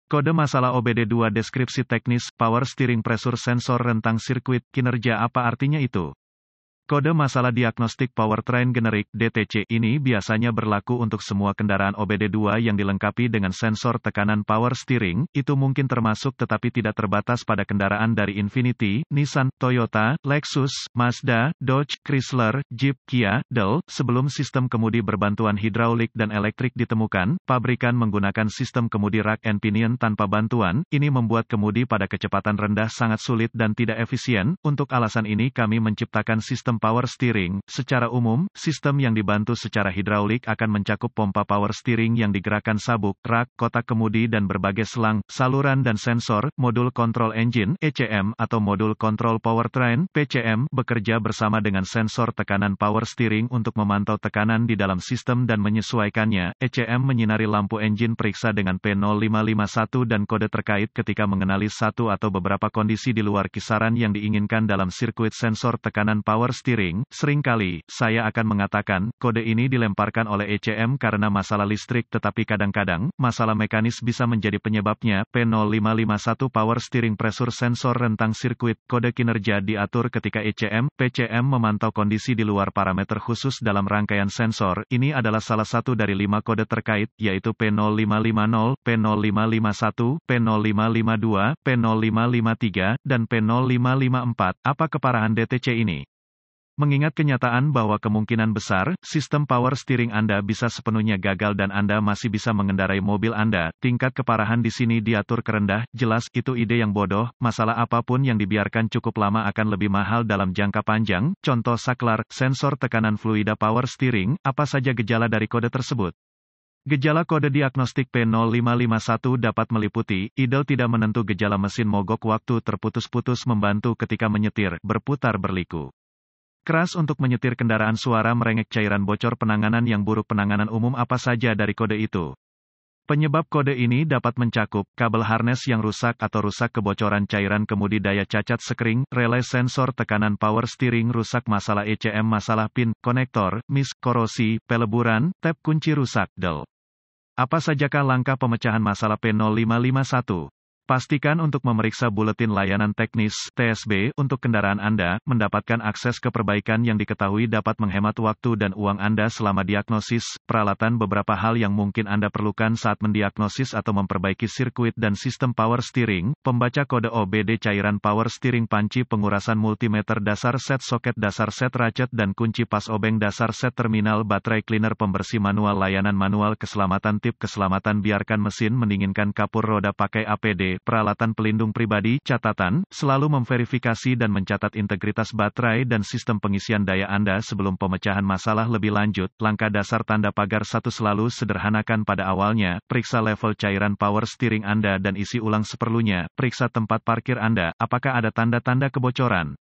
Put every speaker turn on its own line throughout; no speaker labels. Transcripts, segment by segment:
Kode masalah OBD2 deskripsi teknis, power steering pressure sensor rentang sirkuit, kinerja apa artinya itu? Kode masalah diagnostik powertrain generik (DTC) ini biasanya berlaku untuk semua kendaraan OBD2 yang dilengkapi dengan sensor tekanan power steering, itu mungkin termasuk tetapi tidak terbatas pada kendaraan dari Infiniti, Nissan, Toyota, Lexus, Mazda, Dodge, Chrysler, Jeep, Kia, Dell. Sebelum sistem kemudi berbantuan hidraulik dan elektrik ditemukan, pabrikan menggunakan sistem kemudi rack and pinion tanpa bantuan. Ini membuat kemudi pada kecepatan rendah sangat sulit dan tidak efisien. Untuk alasan ini kami menciptakan sistem power steering. Secara umum, sistem yang dibantu secara hidraulik akan mencakup pompa power steering yang digerakkan sabuk, rak, kotak kemudi dan berbagai selang, saluran dan sensor. Modul control engine (ECM) atau modul control powertrain (PCM) bekerja bersama dengan sensor tekanan power steering untuk memantau tekanan di dalam sistem dan menyesuaikannya. ECM menyinari lampu engine periksa dengan P0551 dan kode terkait ketika mengenali satu atau beberapa kondisi di luar kisaran yang diinginkan dalam sirkuit sensor tekanan power steering. Seringkali, saya akan mengatakan, kode ini dilemparkan oleh ECM karena masalah listrik tetapi kadang-kadang, masalah mekanis bisa menjadi penyebabnya. P0551 Power Steering Pressure Sensor rentang sirkuit, kode kinerja diatur ketika ECM, PCM memantau kondisi di luar parameter khusus dalam rangkaian sensor. Ini adalah salah satu dari 5 kode terkait, yaitu P0550, P0551, P0552, P0553, dan P0554. Apa keparahan DTC ini? Mengingat kenyataan bahwa kemungkinan besar, sistem power steering Anda bisa sepenuhnya gagal dan Anda masih bisa mengendarai mobil Anda, tingkat keparahan di sini diatur ke rendah. Jelas, itu ide yang bodoh. Masalah apapun yang dibiarkan cukup lama akan lebih mahal dalam jangka panjang. Contoh saklar, sensor tekanan fluida power steering. Apa saja gejala dari kode tersebut? Gejala kode diagnostik P0551 dapat meliputi, idle tidak menentu, gejala mesin mogok, waktu terputus-putus membantu ketika menyetir, berputar berliku. Keras untuk menyetir kendaraan, suara merengek, cairan bocor, penanganan yang buruk. Penanganan umum apa saja dari kode itu? Penyebab kode ini dapat mencakup, kabel harness yang rusak atau rusak, kebocoran cairan kemudi, daya cacat sekring, relay sensor tekanan power steering rusak, masalah ECM, masalah pin, konektor, miss, korosi, peleburan, tab kunci rusak, del. Apa sajakah langkah pemecahan masalah P0551? Pastikan untuk memeriksa buletin layanan teknis (TSB) untuk kendaraan Anda. Mendapatkan akses ke perbaikan yang diketahui dapat menghemat waktu dan uang Anda selama diagnosis. Peralatan, beberapa hal yang mungkin Anda perlukan saat mendiagnosis atau memperbaiki sirkuit dan sistem power steering. Pembaca kode OBD, cairan power steering, panci pengurasan, multimeter dasar, set soket dasar, set ratchet dan kunci pas obeng dasar, set terminal, baterai, cleaner, pembersih manual, layanan manual, keselamatan, tip keselamatan, biarkan mesin mendinginkan, kapur roda, pakai APD. Peralatan pelindung pribadi. Catatan, selalu memverifikasi dan mencatat integritas baterai dan sistem pengisian daya Anda sebelum pemecahan masalah lebih lanjut. Langkah dasar tanda pagar 1, selalu sederhanakan pada awalnya. Periksa level cairan power steering Anda dan isi ulang seperlunya. Periksa tempat parkir Anda, apakah ada tanda-tanda kebocoran.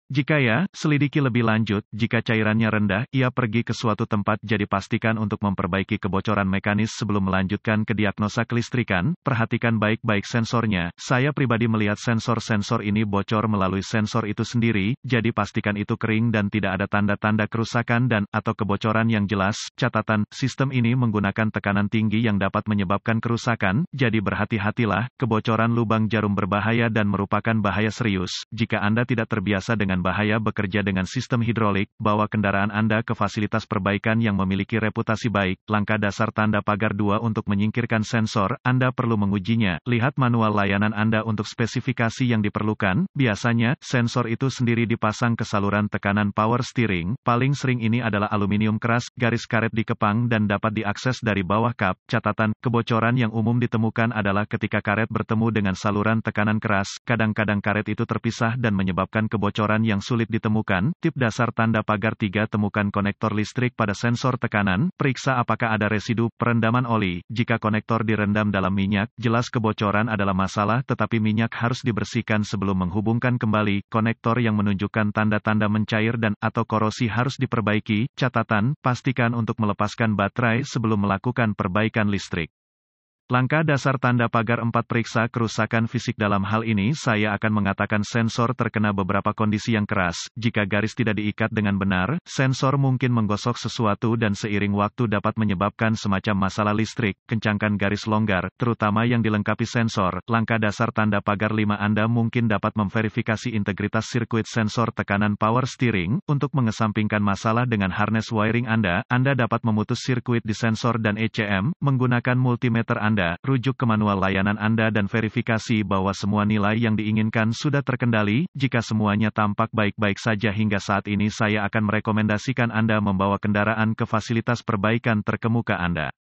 Jika ya, selidiki lebih lanjut. Jika cairannya rendah, ia pergi ke suatu tempat. Jadi pastikan untuk memperbaiki kebocoran mekanis sebelum melanjutkan ke diagnosa kelistrikan. Perhatikan baik-baik sensornya. Saya pribadi melihat sensor-sensor ini bocor melalui sensor itu sendiri, jadi pastikan itu kering dan tidak ada tanda-tanda kerusakan dan atau kebocoran yang jelas. Catatan, sistem ini menggunakan tekanan tinggi yang dapat menyebabkan kerusakan, jadi berhati-hatilah. Kebocoran lubang jarum berbahaya dan merupakan bahaya serius. Jika Anda tidak terbiasa dengan bahaya bekerja dengan sistem hidrolik, bawa kendaraan Anda ke fasilitas perbaikan yang memiliki reputasi baik. Langkah dasar tanda pagar 2 untuk menyingkirkan sensor, Anda perlu mengujinya. Lihat manual layanan Anda untuk spesifikasi yang diperlukan. Biasanya, sensor itu sendiri dipasang ke saluran tekanan power steering. Paling sering ini adalah aluminium keras, garis karet dikepang dan dapat diakses dari bawah kap. Catatan, kebocoran yang umum ditemukan adalah ketika karet bertemu dengan saluran tekanan keras. Kadang-kadang karet itu terpisah dan menyebabkan kebocoran yang sulit ditemukan. Tip dasar tanda pagar 3, temukan konektor listrik pada sensor tekanan. Periksa apakah ada residu perendaman oli. Jika konektor direndam dalam minyak, jelas kebocoran adalah masalah, tetapi minyak harus dibersihkan sebelum menghubungkan kembali. Konektor yang menunjukkan tanda-tanda mencair dan atau korosi harus diperbaiki. Catatan, pastikan untuk melepaskan baterai sebelum melakukan perbaikan listrik. Langkah dasar tanda pagar 4 periksa kerusakan fisik dalam hal ini saya akan mengatakan sensor terkena beberapa kondisi yang keras. Jika garis tidak diikat dengan benar, sensor mungkin menggosok sesuatu dan seiring waktu dapat menyebabkan semacam masalah listrik. Kencangkan garis longgar, terutama yang dilengkapi sensor. Langkah dasar tanda pagar 5 Anda mungkin dapat memverifikasi integritas sirkuit sensor tekanan power steering. Untuk mengesampingkan masalah dengan harness wiring Anda dapat memutus sirkuit di sensor dan ECM, menggunakan multimeter Anda. Rujuk ke manual layanan Anda dan verifikasi bahwa semua nilai yang diinginkan sudah terkendali. Jika semuanya tampak baik-baik saja hingga saat ini, saya akan merekomendasikan Anda membawa kendaraan ke fasilitas perbaikan terkemuka Anda.